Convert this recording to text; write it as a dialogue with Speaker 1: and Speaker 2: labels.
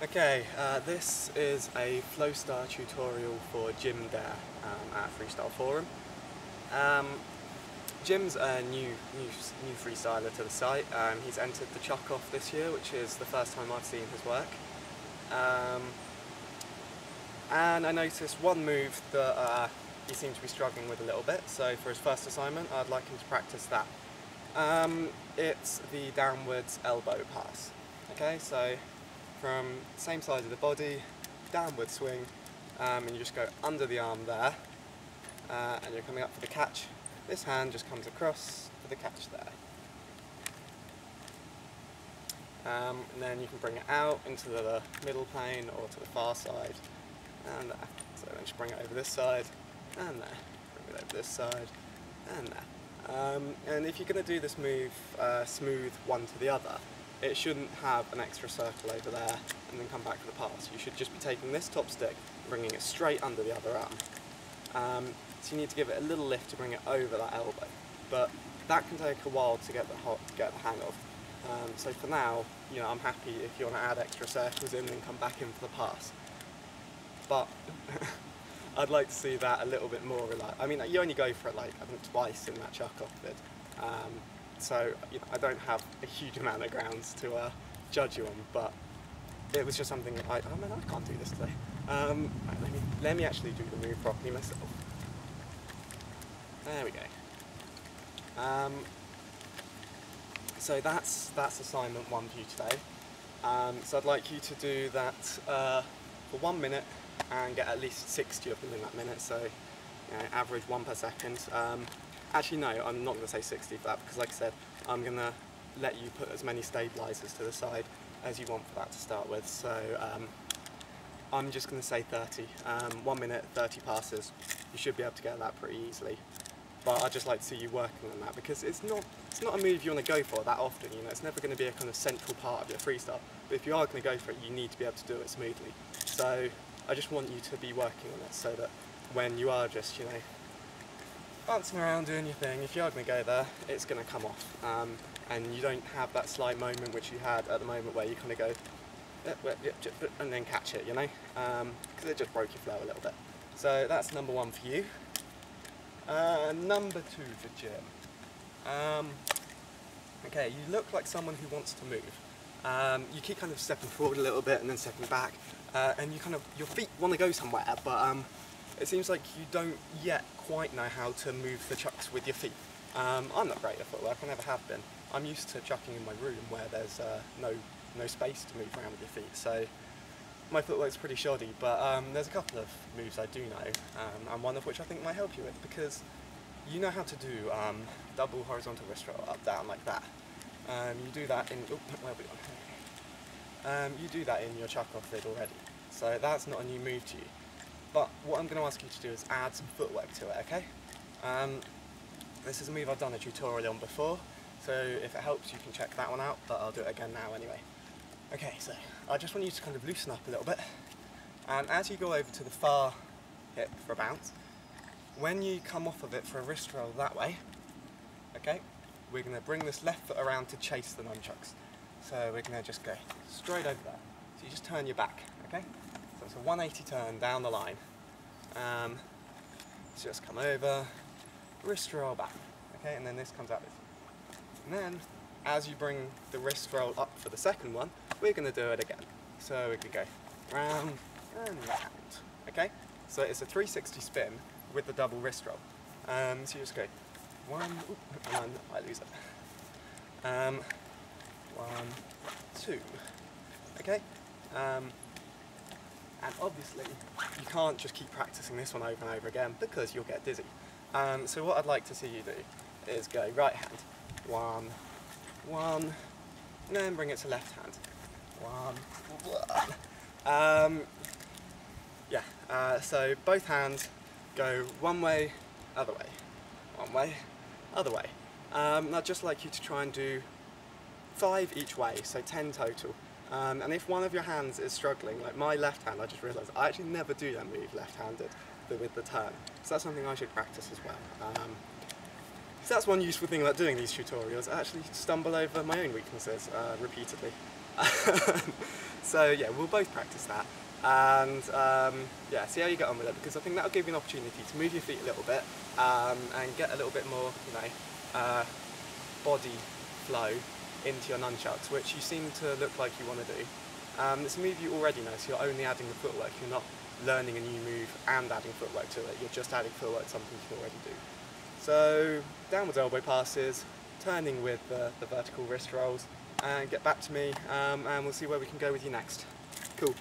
Speaker 1: Okay, this is a Flowstar tutorial for Jimdare at Freestyle Forum. Jim's a new freestyler to the site. He's entered the Chuck-Off this year, which is the first time I've seen his work. And I noticed one move that he seemed to be struggling with a little bit, so for his first assignment I'd like him to practice that. It's the downwards elbow pass. Okay, so from the same side of the body, downward swing, and you just go under the arm there, and you're coming up for the catch. This hand just comes across for the catch there. And then you can bring it out into the middle plane or to the far side, and there. So then just bring it over this side, and there. Bring it over this side, and there. And if you're going to do this move smooth one to the other, it shouldn't have an extra circle over there and then come back for the pass. You should just be taking this top stick and bringing it straight under the other arm. So you need to give it a little lift to bring it over that elbow, but that can take a while to get the hang of. So for now, you know, I'm happy if you want to add extra circles in and come back in for the pass. But I'd like to see that a little bit more relaxed. I mean, you only go for it like I think twice in that Chuck-Off vid. So you know, I don't have a huge amount of grounds to judge you on, but it was just something that I can't do this today. Let me actually do the move properly myself. There we go. So that's assignment 1 for you today. So I'd like you to do that for 1 minute and get at least 60 of them in that minute, so you know, average 1 per second. Actually no, I'm not going to say 60 for that, because like I said, I'm going to let you put as many stabilisers to the side as you want for that to start with, so I'm just going to say 30. 1 minute, 30 passes. You should be able to get that pretty easily. But I'd just like to see you working on that, because it's not a move you want to go for that often. You know, it's never going to be a kind of central part of your freestyle. But if you are going to go for it, you need to be able to do it smoothly. So I just want you to be working on it, so that when you are just, you know, bouncing around doing your thing, if you are going to go there, it's going to come off. And you don't have that slight moment which you had at the moment where you kind of go and then catch it, you know, because it just broke your flow a little bit. So that's number 1 for you. Number 2 for Jim. Okay, you look like someone who wants to move. You keep kind of stepping forward a little bit and then stepping back, and your feet want to go somewhere, but it seems like you don't yet quite know how to move the chucks with your feet. I'm not great at footwork, I never have been. I'm used to chucking in my room where there's no space to move around with your feet, so my footwork's pretty shoddy, but there's a couple of moves I do know, and one of which I think might help you with, because you know how to do double horizontal wrist roll up, down like that. You do that in, you do that in your Chuck-Off vid already, so that's not a new move to you. But what I'm going to ask you to do is add some footwork to it, okay? This is a move I've done a tutorial on before, so if it helps you can check that one out, but I'll do it again now anyway. Okay, so I just want you to kind of loosen up a little bit, and as you go over to the far hip for a bounce, when you come off of it for a wrist roll that way, okay, we're going to bring this left foot around to chase the nunchucks. So we're going to just go straight over there. So you just turn your back, okay? So it's a 180 turn down the line. Just come over, wrist roll back, okay, and then this comes out this way. And then, as you bring the wrist roll up for the second one, we're going to do it again. So we can go round and round, okay? So it's a 360 spin with the double wrist roll. So you just go 1, and I lose it. 1, 2, okay? And obviously, you can't just keep practicing this one over and over again, because you'll get dizzy. So what I'd like to see you do is go right hand, 1, 1, and then bring it to left hand, 1, 1. So both hands go one way, other way, one way, other way. I'd just like you to try and do 5 each way, so 10 total. And if one of your hands is struggling, like my left hand, I just realised I actually never do that move left-handed with the turn. So that's something I should practice as well. So that's one useful thing about doing these tutorials. I actually stumble over my own weaknesses repeatedly. So yeah, we'll both practice that, and yeah, see how you get on with it, because I think that'll give you an opportunity to move your feet a little bit and get a little bit more, body flow into your nunchucks, which you seem to look like you want to do. It's a move you already know, so you're only adding the footwork. You're not learning a new move and adding footwork to it. You're just adding footwork to something you can already do. So downwards elbow passes, turning with the vertical wrist rolls, and get back to me, and we'll see where we can go with you next. Cool.